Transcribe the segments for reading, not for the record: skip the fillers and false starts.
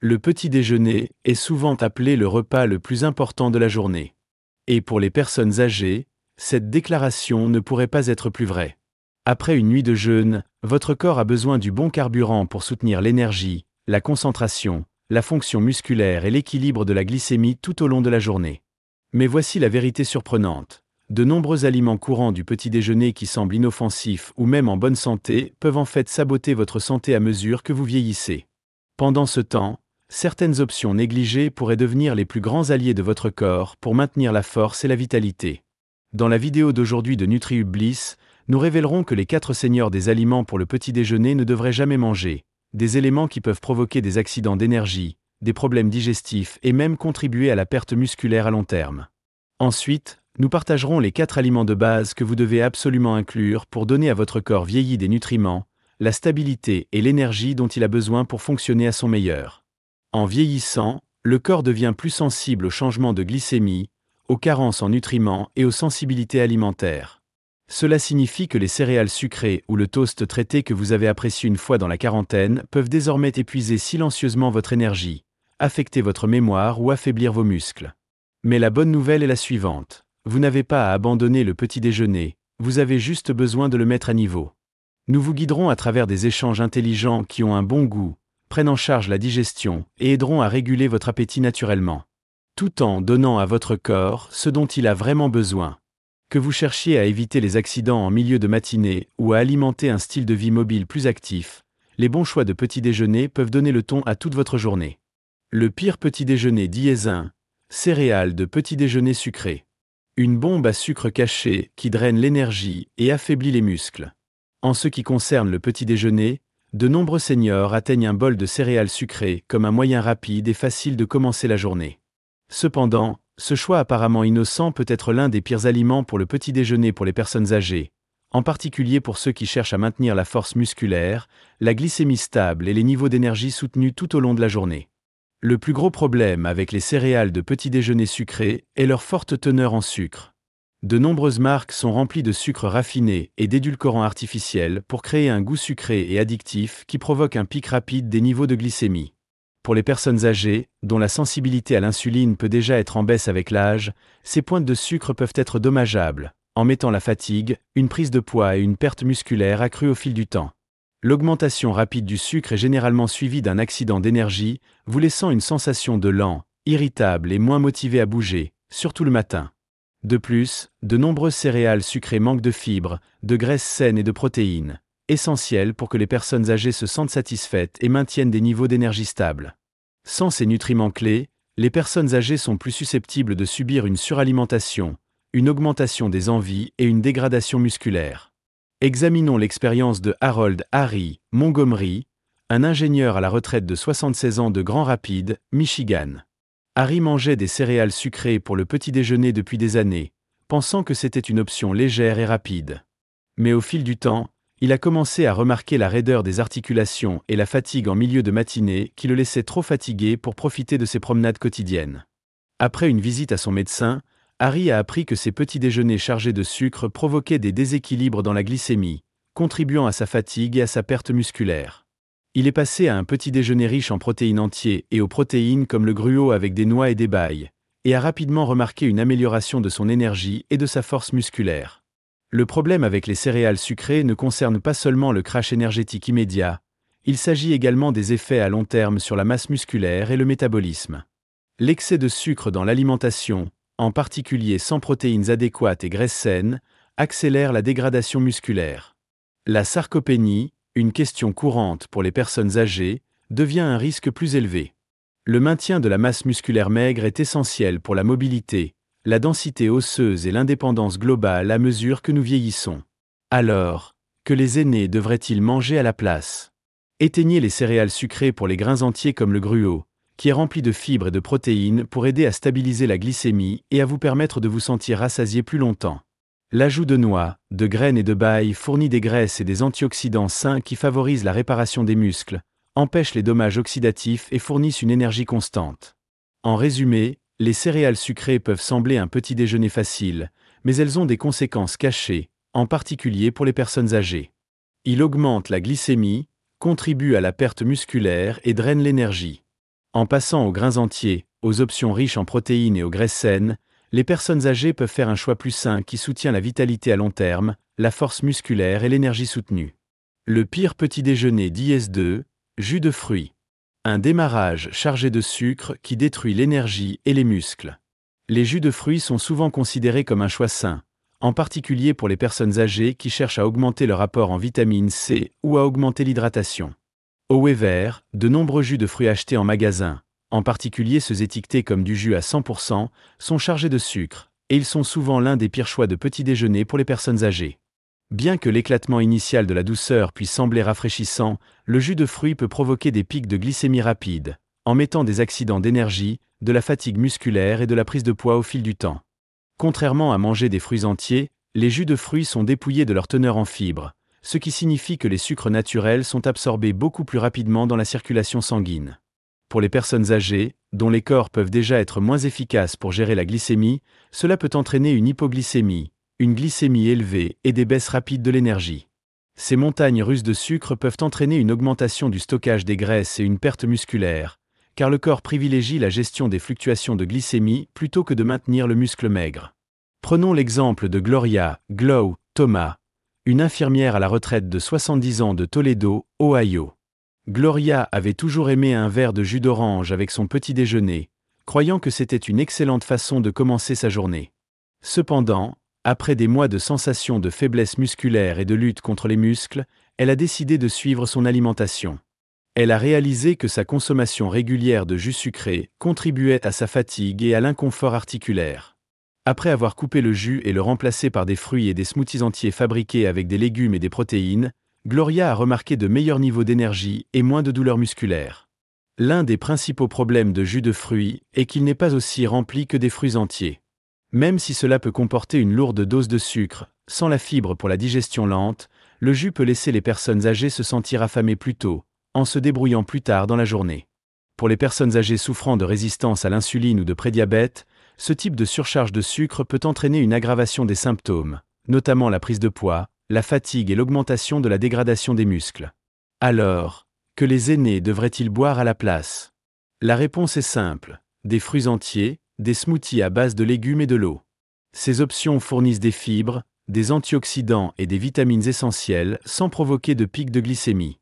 Le petit déjeuner est souvent appelé le repas le plus important de la journée. Et pour les personnes âgées, cette déclaration ne pourrait pas être plus vraie. Après une nuit de jeûne, votre corps a besoin du bon carburant pour soutenir l'énergie, la concentration, la fonction musculaire et l'équilibre de la glycémie tout au long de la journée. Mais voici la vérité surprenante. De nombreux aliments courants du petit déjeuner qui semblent inoffensifs ou même en bonne santé peuvent en fait saboter votre santé à mesure que vous vieillissez. Pendant ce temps, certaines options négligées pourraient devenir les plus grands alliés de votre corps pour maintenir la force et la vitalité. Dans la vidéo d'aujourd'hui de NutriHub Bliss, nous révélerons que les 4 seigneurs des aliments pour le petit déjeuner ne devraient jamais manger, des éléments qui peuvent provoquer des accidents d'énergie, des problèmes digestifs et même contribuer à la perte musculaire à long terme. Ensuite, nous partagerons les 4 aliments de base que vous devez absolument inclure pour donner à votre corps vieilli des nutriments, la stabilité et l'énergie dont il a besoin pour fonctionner à son meilleur. En vieillissant, le corps devient plus sensible aux changements de glycémie, aux carences en nutriments et aux sensibilités alimentaires. Cela signifie que les céréales sucrées ou le toast traité que vous avez apprécié une fois dans la quarantaine peuvent désormais épuiser silencieusement votre énergie, affecter votre mémoire ou affaiblir vos muscles. Mais la bonne nouvelle est la suivante. Vous n'avez pas à abandonner le petit déjeuner, vous avez juste besoin de le mettre à niveau. Nous vous guiderons à travers des échanges intelligents qui ont un bon goût, prennent en charge la digestion et aideront à réguler votre appétit naturellement, tout en donnant à votre corps ce dont il a vraiment besoin. Que vous cherchiez à éviter les accidents en milieu de matinée ou à alimenter un style de vie mobile plus actif, les bons choix de petit déjeuner peuvent donner le ton à toute votre journée. Le pire petit déjeuner diésin, céréales de petit déjeuner sucré. Une bombe à sucre caché qui draine l'énergie et affaiblit les muscles. En ce qui concerne le petit déjeuner, de nombreux seniors atteignent un bol de céréales sucrées comme un moyen rapide et facile de commencer la journée. Cependant, ce choix apparemment innocent peut être l'un des pires aliments pour le petit déjeuner pour les personnes âgées, en particulier pour ceux qui cherchent à maintenir la force musculaire, la glycémie stable et les niveaux d'énergie soutenus tout au long de la journée. Le plus gros problème avec les céréales de petit déjeuner sucrées est leur forte teneur en sucre. De nombreuses marques sont remplies de sucre raffiné et d'édulcorants artificiels pour créer un goût sucré et addictif qui provoque un pic rapide des niveaux de glycémie. Pour les personnes âgées, dont la sensibilité à l'insuline peut déjà être en baisse avec l'âge, ces pointes de sucre peuvent être dommageables, en mettant la fatigue, une prise de poids et une perte musculaire accrue au fil du temps. L'augmentation rapide du sucre est généralement suivie d'un accident d'énergie, vous laissant une sensation de lent, irritable et moins motivé à bouger, surtout le matin. De plus, de nombreuses céréales sucrées manquent de fibres, de graisses saines et de protéines, essentielles pour que les personnes âgées se sentent satisfaites et maintiennent des niveaux d'énergie stables. Sans ces nutriments clés, les personnes âgées sont plus susceptibles de subir une suralimentation, une augmentation des envies et une dégradation musculaire. Examinons l'expérience de Harold Harry Montgomery, un ingénieur à la retraite de 76 ans de Grand Rapids, Michigan. Harry mangeait des céréales sucrées pour le petit déjeuner depuis des années, pensant que c'était une option légère et rapide. Mais au fil du temps, il a commencé à remarquer la raideur des articulations et la fatigue en milieu de matinée qui le laissait trop fatigué pour profiter de ses promenades quotidiennes. Après une visite à son médecin, Harry a appris que ces petits déjeuners chargés de sucre provoquaient des déséquilibres dans la glycémie, contribuant à sa fatigue et à sa perte musculaire. Il est passé à un petit déjeuner riche en protéines entières et aux protéines comme le gruau avec des noix et des bailles, et a rapidement remarqué une amélioration de son énergie et de sa force musculaire. Le problème avec les céréales sucrées ne concerne pas seulement le crash énergétique immédiat, il s'agit également des effets à long terme sur la masse musculaire et le métabolisme. L'excès de sucre dans l'alimentation, en particulier sans protéines adéquates et graisses saines, accélère la dégradation musculaire. La sarcopénie, une question courante pour les personnes âgées, devient un risque plus élevé. Le maintien de la masse musculaire maigre est essentiel pour la mobilité, la densité osseuse et l'indépendance globale à mesure que nous vieillissons. Alors, que les aînés devraient-ils manger à la place? Éteignez les céréales sucrées pour les grains entiers comme le gruau, qui est rempli de fibres et de protéines pour aider à stabiliser la glycémie et à vous permettre de vous sentir rassasié plus longtemps. L'ajout de noix, de graines et de bailles fournit des graisses et des antioxydants sains qui favorisent la réparation des muscles, empêchent les dommages oxydatifs et fournissent une énergie constante. En résumé, les céréales sucrées peuvent sembler un petit déjeuner facile, mais elles ont des conséquences cachées, en particulier pour les personnes âgées. Il augmente la glycémie, contribue à la perte musculaire et draine l'énergie. En passant aux grains entiers, aux options riches en protéines et aux graisses saines, les personnes âgées peuvent faire un choix plus sain qui soutient la vitalité à long terme, la force musculaire et l'énergie soutenue. Le pire petit déjeuner d'IS2, jus de fruits. Un démarrage chargé de sucre qui détruit l'énergie et les muscles. Les jus de fruits sont souvent considérés comme un choix sain, en particulier pour les personnes âgées qui cherchent à augmenter leur apport en vitamine C ou à augmenter l'hydratation. Au Wever, de nombreux jus de fruits achetés en magasin, en particulier ceux étiquetés comme du jus à 100%, sont chargés de sucre, et ils sont souvent l'un des pires choix de petit déjeuner pour les personnes âgées. Bien que l'éclatement initial de la douceur puisse sembler rafraîchissant, le jus de fruits peut provoquer des pics de glycémie rapide, en mettant des accidents d'énergie, de la fatigue musculaire et de la prise de poids au fil du temps. Contrairement à manger des fruits entiers, les jus de fruits sont dépouillés de leur teneur en fibres, ce qui signifie que les sucres naturels sont absorbés beaucoup plus rapidement dans la circulation sanguine. Pour les personnes âgées, dont les corps peuvent déjà être moins efficaces pour gérer la glycémie, cela peut entraîner une hypoglycémie, une glycémie élevée et des baisses rapides de l'énergie. Ces montagnes russes de sucre peuvent entraîner une augmentation du stockage des graisses et une perte musculaire, car le corps privilégie la gestion des fluctuations de glycémie plutôt que de maintenir le muscle maigre. Prenons l'exemple de Gloria Glow Thomas, une infirmière à la retraite de 70 ans de Toledo, Ohio. Gloria avait toujours aimé un verre de jus d'orange avec son petit déjeuner, croyant que c'était une excellente façon de commencer sa journée. Cependant, après des mois de sensations de faiblesse musculaire et de lutte contre les muscles, elle a décidé de suivre son alimentation. Elle a réalisé que sa consommation régulière de jus sucré contribuait à sa fatigue et à l'inconfort articulaire. Après avoir coupé le jus et le remplacé par des fruits et des smoothies entiers fabriqués avec des légumes et des protéines, Gloria a remarqué de meilleurs niveaux d'énergie et moins de douleurs musculaires. L'un des principaux problèmes de jus de fruits est qu'il n'est pas aussi rempli que des fruits entiers. Même si cela peut comporter une lourde dose de sucre, sans la fibre pour la digestion lente, le jus peut laisser les personnes âgées se sentir affamées plus tôt, en se débrouillant plus tard dans la journée. Pour les personnes âgées souffrant de résistance à l'insuline ou de prédiabète, ce type de surcharge de sucre peut entraîner une aggravation des symptômes, notamment la prise de poids, la fatigue et l'augmentation de la dégradation des muscles. Alors, que les aînés devraient-ils boire à la place? La réponse est simple, des fruits entiers, des smoothies à base de légumes et de l'eau. Ces options fournissent des fibres, des antioxydants et des vitamines essentielles sans provoquer de pics de glycémie.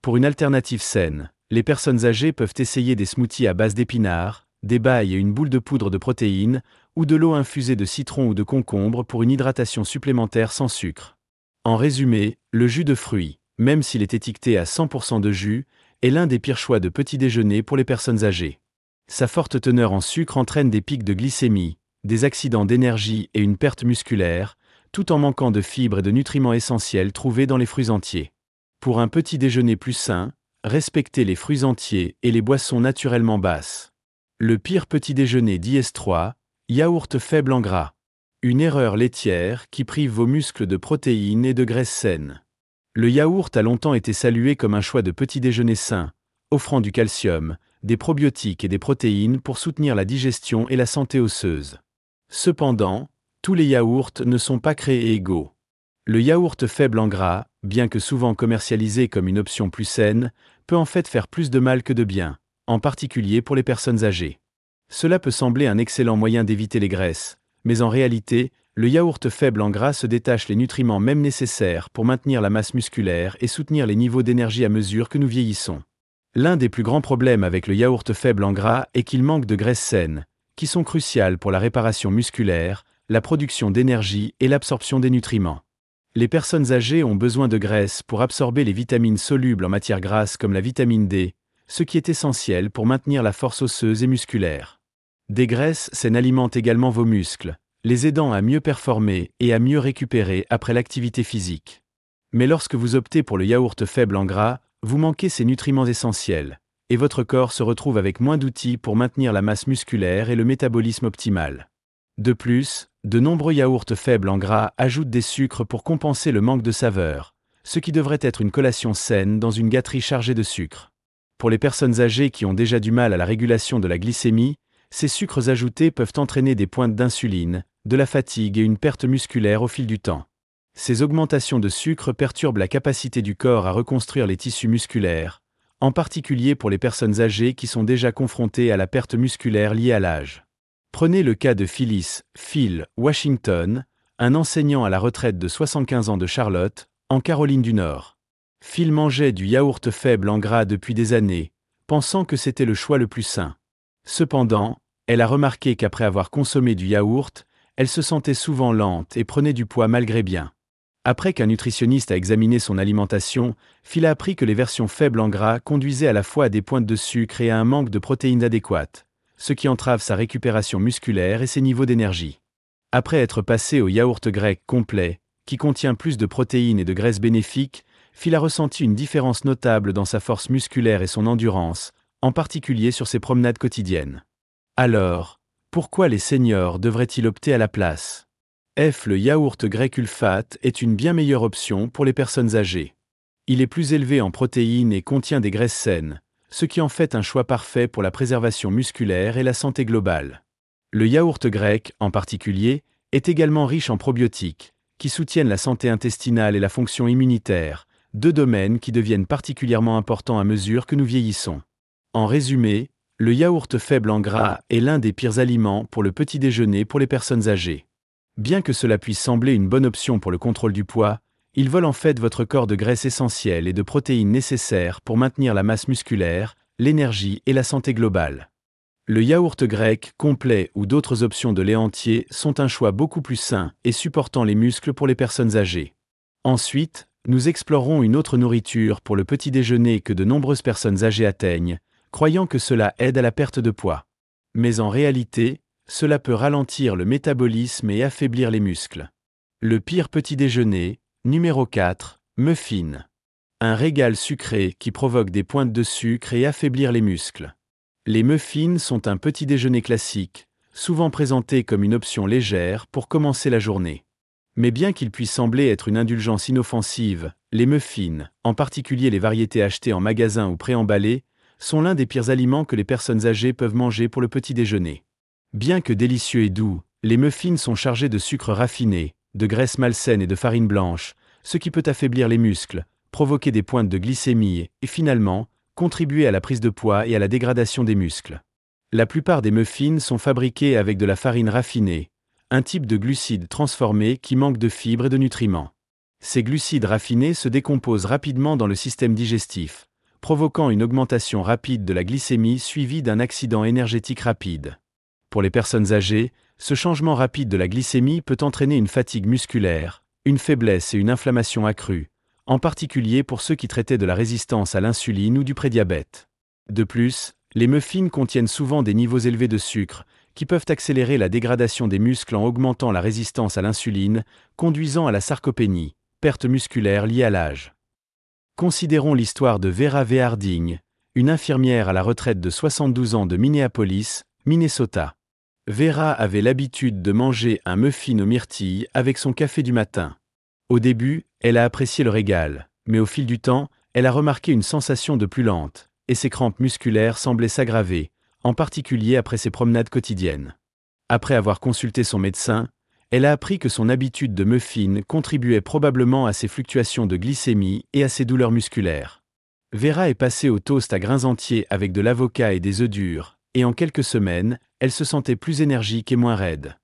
Pour une alternative saine, les personnes âgées peuvent essayer des smoothies à base d'épinards, des bailles et une boule de poudre de protéines, ou de l'eau infusée de citron ou de concombre pour une hydratation supplémentaire sans sucre. En résumé, le jus de fruits, même s'il est étiqueté à 100% de jus, est l'un des pires choix de petit déjeuner pour les personnes âgées. Sa forte teneur en sucre entraîne des pics de glycémie, des accidents d'énergie et une perte musculaire, tout en manquant de fibres et de nutriments essentiels trouvés dans les fruits entiers. Pour un petit déjeuner plus sain, respectez les fruits entiers et les boissons naturellement basses. Le pire petit déjeuner d'IS3, yaourt faible en gras. Une erreur laitière qui prive vos muscles de protéines et de graisses saines. Le yaourt a longtemps été salué comme un choix de petit déjeuner sain, offrant du calcium, des probiotiques et des protéines pour soutenir la digestion et la santé osseuse. Cependant, tous les yaourts ne sont pas créés égaux. Le yaourt faible en gras, bien que souvent commercialisé comme une option plus saine, peut en fait faire plus de mal que de bien, en particulier pour les personnes âgées. Cela peut sembler un excellent moyen d'éviter les graisses, mais en réalité, le yaourt faible en gras se détache les nutriments même nécessaires pour maintenir la masse musculaire et soutenir les niveaux d'énergie à mesure que nous vieillissons. L'un des plus grands problèmes avec le yaourt faible en gras est qu'il manque de graisses saines, qui sont cruciales pour la réparation musculaire, la production d'énergie et l'absorption des nutriments. Les personnes âgées ont besoin de graisses pour absorber les vitamines solubles en matière grasse comme la vitamine D, ce qui est essentiel pour maintenir la force osseuse et musculaire. Des graisses saines alimentent également vos muscles, les aidant à mieux performer et à mieux récupérer après l'activité physique. Mais lorsque vous optez pour le yaourt faible en gras, vous manquez ces nutriments essentiels, et votre corps se retrouve avec moins d'outils pour maintenir la masse musculaire et le métabolisme optimal. De plus, de nombreux yaourts faibles en gras ajoutent des sucres pour compenser le manque de saveur, ce qui devrait être une collation saine dans une gâterie chargée de sucre. Pour les personnes âgées qui ont déjà du mal à la régulation de la glycémie, ces sucres ajoutés peuvent entraîner des pointes d'insuline, de la fatigue et une perte musculaire au fil du temps. Ces augmentations de sucre perturbent la capacité du corps à reconstruire les tissus musculaires, en particulier pour les personnes âgées qui sont déjà confrontées à la perte musculaire liée à l'âge. Prenez le cas de Phil Washington, un enseignant à la retraite de 75 ans de Charlotte, en Caroline du Nord. Phil mangeait du yaourt faible en gras depuis des années, pensant que c'était le choix le plus sain. Cependant, elle a remarqué qu'après avoir consommé du yaourt, elle se sentait souvent lente et prenait du poids malgré bien. Après qu'un nutritionniste a examiné son alimentation, Phil a appris que les versions faibles en gras conduisaient à la fois à des pointes de sucre et à un manque de protéines adéquates, ce qui entrave sa récupération musculaire et ses niveaux d'énergie. Après être passé au yaourt grec complet, qui contient plus de protéines et de graisses bénéfiques, Phil a ressenti une différence notable dans sa force musculaire et son endurance, en particulier sur ses promenades quotidiennes. Alors, pourquoi les seniors devraient-ils opter à la place? Le yaourt grec Ulfat est une bien meilleure option pour les personnes âgées. Il est plus élevé en protéines et contient des graisses saines, ce qui en fait un choix parfait pour la préservation musculaire et la santé globale. Le yaourt grec, en particulier, est également riche en probiotiques, qui soutiennent la santé intestinale et la fonction immunitaire, deux domaines qui deviennent particulièrement importants à mesure que nous vieillissons. En résumé, le yaourt faible en gras est l'un des pires aliments pour le petit déjeuner pour les personnes âgées. Bien que cela puisse sembler une bonne option pour le contrôle du poids, il vole en fait votre corps de graisses essentielles et de protéines nécessaires pour maintenir la masse musculaire, l'énergie et la santé globale. Le yaourt grec complet ou d'autres options de lait entier sont un choix beaucoup plus sain et supportant les muscles pour les personnes âgées. Ensuite, nous explorerons une autre nourriture pour le petit déjeuner que de nombreuses personnes âgées atteignent, croyant que cela aide à la perte de poids. Mais en réalité, cela peut ralentir le métabolisme et affaiblir les muscles. Le pire petit déjeuner, numéro 4, muffins. Un régal sucré qui provoque des pointes de sucre et affaiblir les muscles. Les muffins sont un petit déjeuner classique, souvent présenté comme une option légère pour commencer la journée. Mais bien qu'ils puissent sembler être une indulgence inoffensive, les muffins, en particulier les variétés achetées en magasin ou préemballées, sont l'un des pires aliments que les personnes âgées peuvent manger pour le petit déjeuner. Bien que délicieux et doux, les muffins sont chargés de sucre raffiné, de graisse malsaine et de farine blanche, ce qui peut affaiblir les muscles, provoquer des pointes de glycémie et finalement, contribuer à la prise de poids et à la dégradation des muscles. La plupart des muffins sont fabriqués avec de la farine raffinée, un type de glucides transformés qui manque de fibres et de nutriments. Ces glucides raffinés se décomposent rapidement dans le système digestif, provoquant une augmentation rapide de la glycémie suivie d'un accident énergétique rapide. Pour les personnes âgées, ce changement rapide de la glycémie peut entraîner une fatigue musculaire, une faiblesse et une inflammation accrue, en particulier pour ceux qui traitaient de la résistance à l'insuline ou du prédiabète. De plus, les muffins contiennent souvent des niveaux élevés de sucre, qui peuvent accélérer la dégradation des muscles en augmentant la résistance à l'insuline, conduisant à la sarcopénie, perte musculaire liée à l'âge. Considérons l'histoire de Vera V. Harding, une infirmière à la retraite de 72 ans de Minneapolis, Minnesota. Vera avait l'habitude de manger un muffin aux myrtilles avec son café du matin. Au début, elle a apprécié le régal, mais au fil du temps, elle a remarqué une sensation de plus lente, et ses crampes musculaires semblaient s'aggraver, en particulier après ses promenades quotidiennes. Après avoir consulté son médecin, elle a appris que son habitude de muffin contribuait probablement à ses fluctuations de glycémie et à ses douleurs musculaires. Vera est passée au toast à grains entiers avec de l'avocat et des œufs durs, et en quelques semaines, elle se sentait plus énergique et moins raide.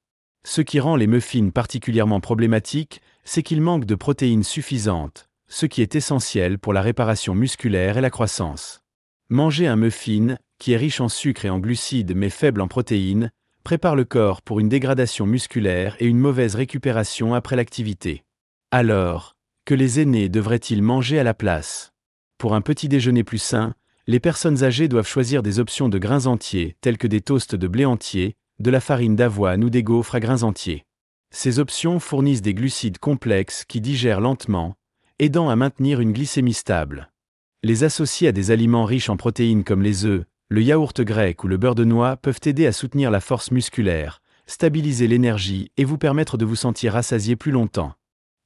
Ce qui rend les muffins particulièrement problématiques, c'est qu'ils manquent de protéines suffisantes, ce qui est essentiel pour la réparation musculaire et la croissance. Manger un muffin, qui est riche en sucre et en glucides mais faible en protéines, prépare le corps pour une dégradation musculaire et une mauvaise récupération après l'activité. Alors, que les aînés devraient-ils manger à la place? Pour un petit déjeuner plus sain, les personnes âgées doivent choisir des options de grains entiers, tels que des toasts de blé entier, de la farine d'avoine ou des gaufres à grains entiers. Ces options fournissent des glucides complexes qui digèrent lentement, aidant à maintenir une glycémie stable. Les associer à des aliments riches en protéines comme les œufs, le yaourt grec ou le beurre de noix peuvent aider à soutenir la force musculaire, stabiliser l'énergie et vous permettre de vous sentir rassasié plus longtemps.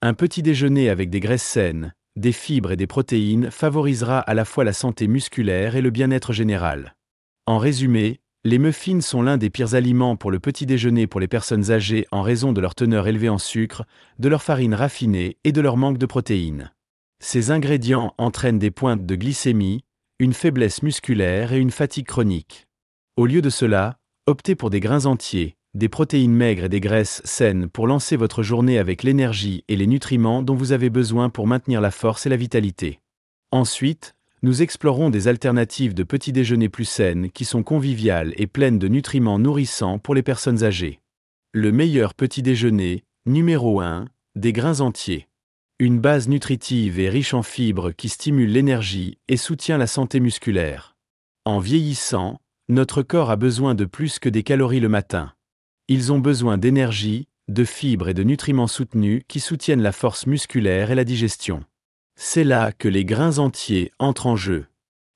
Un petit déjeuner avec des graisses saines, des fibres et des protéines favorisera à la fois la santé musculaire et le bien-être général. En résumé, les muffins sont l'un des pires aliments pour le petit déjeuner pour les personnes âgées en raison de leur teneur élevée en sucre, de leur farine raffinée et de leur manque de protéines. Ces ingrédients entraînent des pointes de glycémie, une faiblesse musculaire et une fatigue chronique. Au lieu de cela, optez pour des grains entiers, des protéines maigres et des graisses saines pour lancer votre journée avec l'énergie et les nutriments dont vous avez besoin pour maintenir la force et la vitalité. Ensuite, nous explorons des alternatives de petits déjeuners plus saines qui sont conviviales et pleines de nutriments nourrissants pour les personnes âgées. Le meilleur petit déjeuner, numéro 1, des grains entiers. Une base nutritive et riche en fibres qui stimule l'énergie et soutient la santé musculaire. En vieillissant, notre corps a besoin de plus que des calories le matin. Ils ont besoin d'énergie, de fibres et de nutriments soutenus qui soutiennent la force musculaire et la digestion. C'est là que les grains entiers entrent en jeu.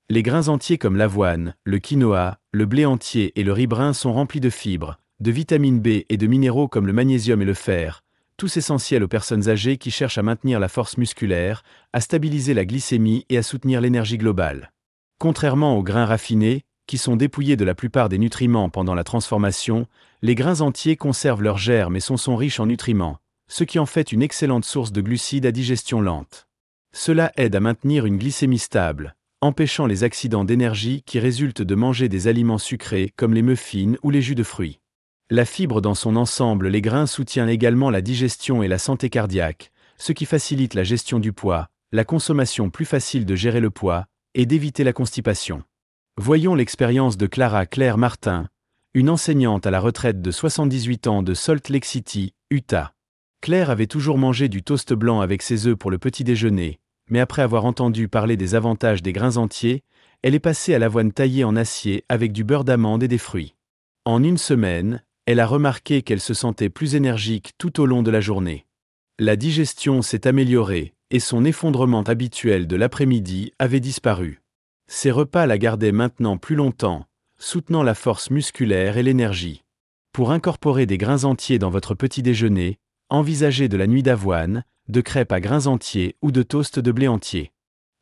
Les grains entiers comme l'avoine, le quinoa, le blé entier et le riz brun sont remplis de fibres, de vitamine B et de minéraux comme le magnésium et le fer, tous essentiels aux personnes âgées qui cherchent à maintenir la force musculaire, à stabiliser la glycémie et à soutenir l'énergie globale. Contrairement aux grains raffinés, qui sont dépouillés de la plupart des nutriments pendant la transformation, les grains entiers conservent leurs germes et sont riches en nutriments, ce qui en fait une excellente source de glucides à digestion lente. Cela aide à maintenir une glycémie stable, empêchant les accidents d'énergie qui résultent de manger des aliments sucrés comme les muffins ou les jus de fruits. La fibre dans son ensemble, les grains soutient également la digestion et la santé cardiaque, ce qui facilite la gestion du poids, la consommation plus facile de gérer le poids, et d'éviter la constipation. Voyons l'expérience de Clara Claire Martin, une enseignante à la retraite de 78 ans de Salt Lake City, Utah. Claire avait toujours mangé du toast blanc avec ses œufs pour le petit déjeuner, mais après avoir entendu parler des avantages des grains entiers, elle est passée à l'avoine taillée en acier avec du beurre d'amande et des fruits. En une semaine, elle a remarqué qu'elle se sentait plus énergique tout au long de la journée. La digestion s'est améliorée, et son effondrement habituel de l'après-midi avait disparu. Ses repas la gardaient maintenant plus longtemps, soutenant la force musculaire et l'énergie. Pour incorporer des grains entiers dans votre petit déjeuner, envisagez de la nuit d'avoine, de crêpes à grains entiers ou de toast de blé entier.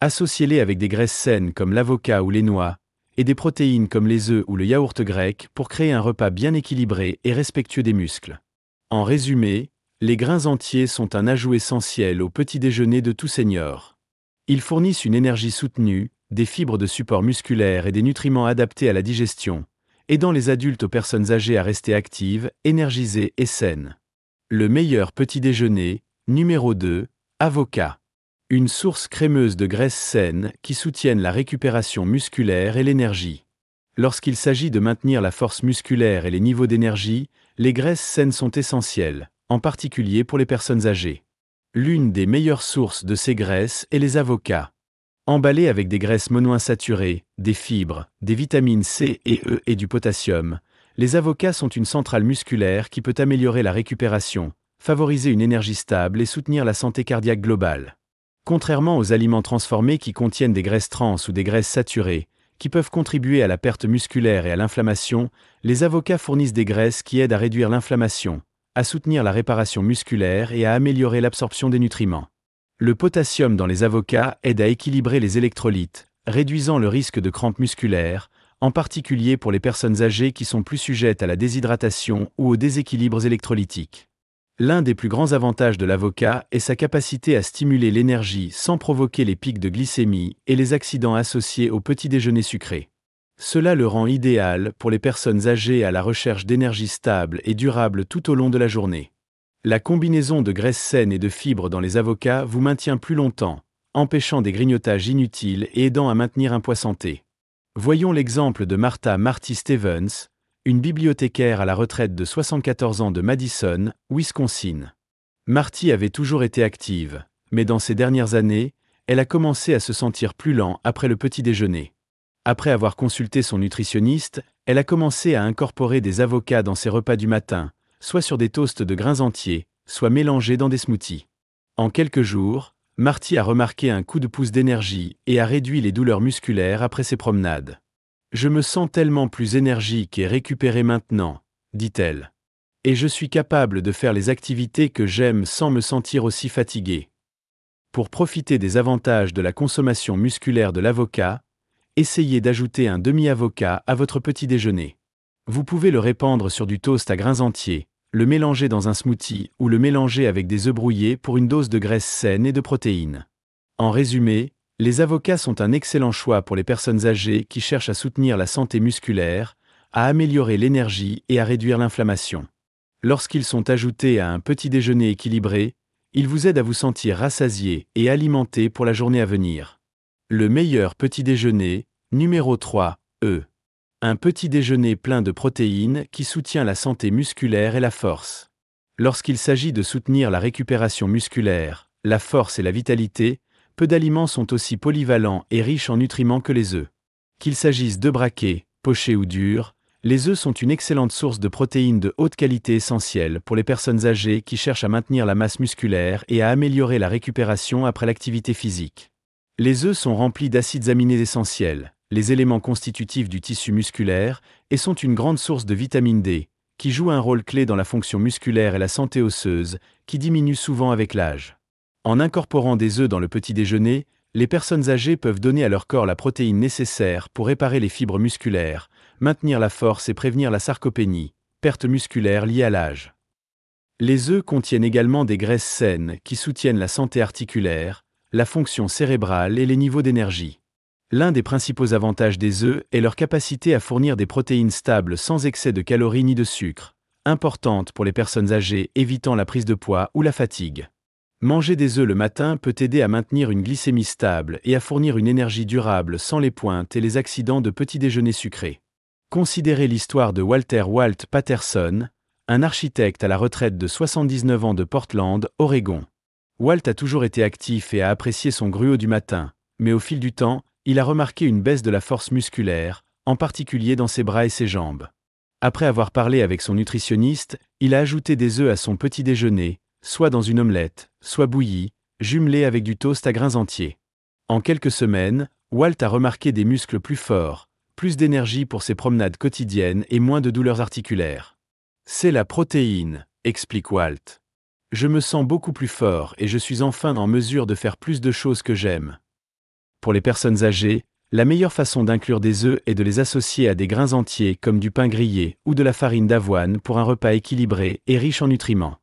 Associez-les avec des graisses saines comme l'avocat ou les noix, et des protéines comme les œufs ou le yaourt grec pour créer un repas bien équilibré et respectueux des muscles. En résumé, les grains entiers sont un ajout essentiel au petit déjeuner de tout senior. Ils fournissent une énergie soutenue, des fibres de support musculaire et des nutriments adaptés à la digestion, aidant les adultes aux personnes âgées à rester actives, énergisées et saines. Le meilleur petit déjeuner, numéro 2, avocat. Une source crémeuse de graisses saines qui soutiennent la récupération musculaire et l'énergie. Lorsqu'il s'agit de maintenir la force musculaire et les niveaux d'énergie, les graisses saines sont essentielles, en particulier pour les personnes âgées. L'une des meilleures sources de ces graisses est les avocats. Emballés avec des graisses monoinsaturées, des fibres, des vitamines C et E et du potassium, les avocats sont une centrale musculaire qui peut améliorer la récupération, favoriser une énergie stable et soutenir la santé cardiaque globale. Contrairement aux aliments transformés qui contiennent des graisses trans ou des graisses saturées, qui peuvent contribuer à la perte musculaire et à l'inflammation, les avocats fournissent des graisses qui aident à réduire l'inflammation, à soutenir la réparation musculaire et à améliorer l'absorption des nutriments. Le potassium dans les avocats aide à équilibrer les électrolytes, réduisant le risque de crampes musculaires, en particulier pour les personnes âgées qui sont plus sujettes à la déshydratation ou aux déséquilibres électrolytiques. L'un des plus grands avantages de l'avocat est sa capacité à stimuler l'énergie sans provoquer les pics de glycémie et les accidents associés au petit déjeuner sucré. Cela le rend idéal pour les personnes âgées à la recherche d'énergie stable et durable tout au long de la journée. La combinaison de graisses saines et de fibres dans les avocats vous maintient plus longtemps, empêchant des grignotages inutiles et aidant à maintenir un poids santé. Voyons l'exemple de Marty Stevens, une bibliothécaire à la retraite de 74 ans de Madison, Wisconsin. Marty avait toujours été active, mais dans ces dernières années, elle a commencé à se sentir plus lent après le petit déjeuner. Après avoir consulté son nutritionniste, elle a commencé à incorporer des avocats dans ses repas du matin, soit sur des toasts de grains entiers, soit mélangés dans des smoothies. En quelques jours, Marty a remarqué un coup de pouce d'énergie et a réduit les douleurs musculaires après ses promenades. « Je me sens tellement plus énergique et récupérée maintenant », dit-elle. « Et je suis capable de faire les activités que j'aime sans me sentir aussi fatiguée. » Pour profiter des avantages de la consommation musculaire de l'avocat, essayez d'ajouter un demi-avocat à votre petit déjeuner. Vous pouvez le répandre sur du toast à grains entiers, le mélanger dans un smoothie ou le mélanger avec des œufs brouillés pour une dose de graisse saine et de protéines. En résumé, Les avocats sont un excellent choix pour les personnes âgées qui cherchent à soutenir la santé musculaire, à améliorer l'énergie et à réduire l'inflammation. Lorsqu'ils sont ajoutés à un petit déjeuner équilibré, ils vous aident à vous sentir rassasié et alimenté pour la journée à venir. Le meilleur petit déjeuner, numéro 3, un petit déjeuner plein de protéines qui soutient la santé musculaire et la force. Lorsqu'il s'agit de soutenir la récupération musculaire, la force et la vitalité, peu d'aliments sont aussi polyvalents et riches en nutriments que les œufs. Qu'il s'agisse d'œufs braqués, pochés ou durs, les œufs sont une excellente source de protéines de haute qualité essentielles pour les personnes âgées qui cherchent à maintenir la masse musculaire et à améliorer la récupération après l'activité physique. Les œufs sont remplis d'acides aminés essentiels, les éléments constitutifs du tissu musculaire, et sont une grande source de vitamine D, qui joue un rôle clé dans la fonction musculaire et la santé osseuse, qui diminue souvent avec l'âge. En incorporant des œufs dans le petit déjeuner, les personnes âgées peuvent donner à leur corps la protéine nécessaire pour réparer les fibres musculaires, maintenir la force et prévenir la sarcopénie, perte musculaire liée à l'âge. Les œufs contiennent également des graisses saines qui soutiennent la santé articulaire, la fonction cérébrale et les niveaux d'énergie. L'un des principaux avantages des œufs est leur capacité à fournir des protéines stables sans excès de calories ni de sucre, importante pour les personnes âgées évitant la prise de poids ou la fatigue. Manger des œufs le matin peut aider à maintenir une glycémie stable et à fournir une énergie durable sans les pointes et les accidents de petit déjeuner sucré. Considérez l'histoire de Walter Walt Patterson, un architecte à la retraite de 79 ans de Portland, Oregon. Walt a toujours été actif et a apprécié son gruau du matin, mais au fil du temps, il a remarqué une baisse de la force musculaire, en particulier dans ses bras et ses jambes. Après avoir parlé avec son nutritionniste, il a ajouté des œufs à son petit déjeuner, soit dans une omelette, soit bouillis, jumelés avec du toast à grains entiers. En quelques semaines, Walt a remarqué des muscles plus forts, plus d'énergie pour ses promenades quotidiennes et moins de douleurs articulaires. C'est la protéine, explique Walt. Je me sens beaucoup plus fort et je suis enfin en mesure de faire plus de choses que j'aime. Pour les personnes âgées, la meilleure façon d'inclure des œufs est de les associer à des grains entiers comme du pain grillé ou de la farine d'avoine pour un repas équilibré et riche en nutriments.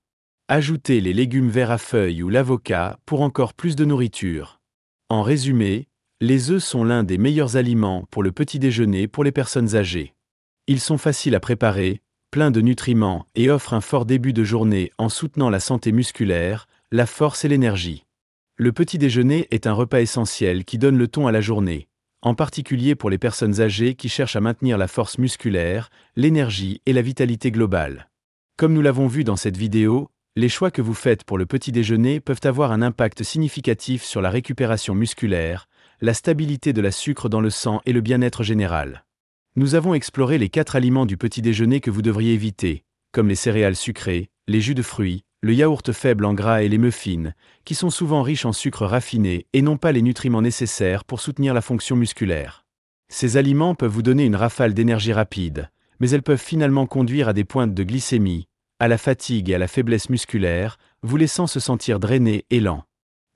Ajoutez les légumes verts à feuilles ou l'avocat pour encore plus de nourriture. En résumé, les œufs sont l'un des meilleurs aliments pour le petit déjeuner pour les personnes âgées. Ils sont faciles à préparer, pleins de nutriments et offrent un fort début de journée en soutenant la santé musculaire, la force et l'énergie. Le petit déjeuner est un repas essentiel qui donne le ton à la journée, en particulier pour les personnes âgées qui cherchent à maintenir la force musculaire, l'énergie et la vitalité globale. Comme nous l'avons vu dans cette vidéo, les choix que vous faites pour le petit déjeuner peuvent avoir un impact significatif sur la récupération musculaire, la stabilité de la sucre dans le sang et le bien-être général. Nous avons exploré les 4 aliments du petit déjeuner que vous devriez éviter, comme les céréales sucrées, les jus de fruits, le yaourt faible en gras et les muffins, qui sont souvent riches en sucre raffiné et n'ont pas les nutriments nécessaires pour soutenir la fonction musculaire. Ces aliments peuvent vous donner une rafale d'énergie rapide, mais elles peuvent finalement conduire à des pointes de glycémie, à la fatigue et à la faiblesse musculaire, vous laissant se sentir drainé et lent.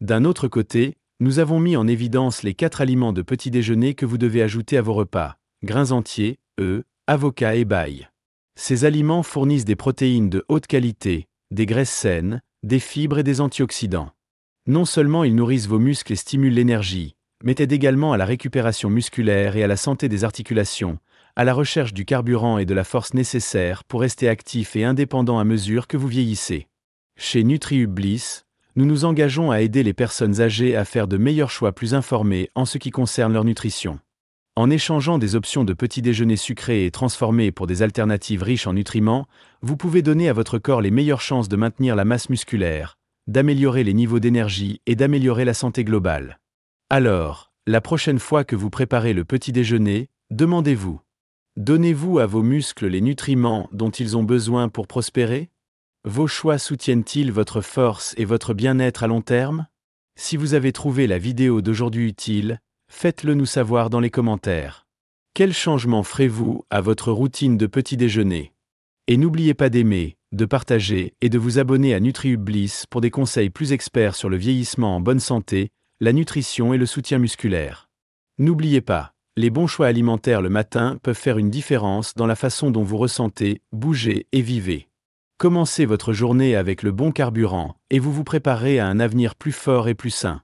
D'un autre côté, nous avons mis en évidence les 4 aliments de petit déjeuner que vous devez ajouter à vos repas, grains entiers, œufs, avocats et bail. Ces aliments fournissent des protéines de haute qualité, des graisses saines, des fibres et des antioxydants. Non seulement ils nourrissent vos muscles et stimulent l'énergie, mais aident également à la récupération musculaire et à la santé des articulations, à la recherche du carburant et de la force nécessaires pour rester actif et indépendant à mesure que vous vieillissez. Chez NutriHub Bliss, nous nous engageons à aider les personnes âgées à faire de meilleurs choix plus informés en ce qui concerne leur nutrition. En échangeant des options de petit déjeuner sucrés et transformés pour des alternatives riches en nutriments, vous pouvez donner à votre corps les meilleures chances de maintenir la masse musculaire, d'améliorer les niveaux d'énergie et d'améliorer la santé globale. Alors, la prochaine fois que vous préparez le petit déjeuner, demandez-vous: donnez-vous à vos muscles les nutriments dont ils ont besoin pour prospérer? Vos choix soutiennent-ils votre force et votre bien-être à long terme? Si vous avez trouvé la vidéo d'aujourd'hui utile, faites-le nous savoir dans les commentaires. Quel changement ferez-vous à votre routine de petit déjeuner? Et n'oubliez pas d'aimer, de partager et de vous abonner à NutriHub Bliss pour des conseils plus experts sur le vieillissement en bonne santé, la nutrition et le soutien musculaire. N'oubliez pas, les bons choix alimentaires le matin peuvent faire une différence dans la façon dont vous ressentez, bougez et vivez. Commencez votre journée avec le bon carburant et vous vous préparez à un avenir plus fort et plus sain.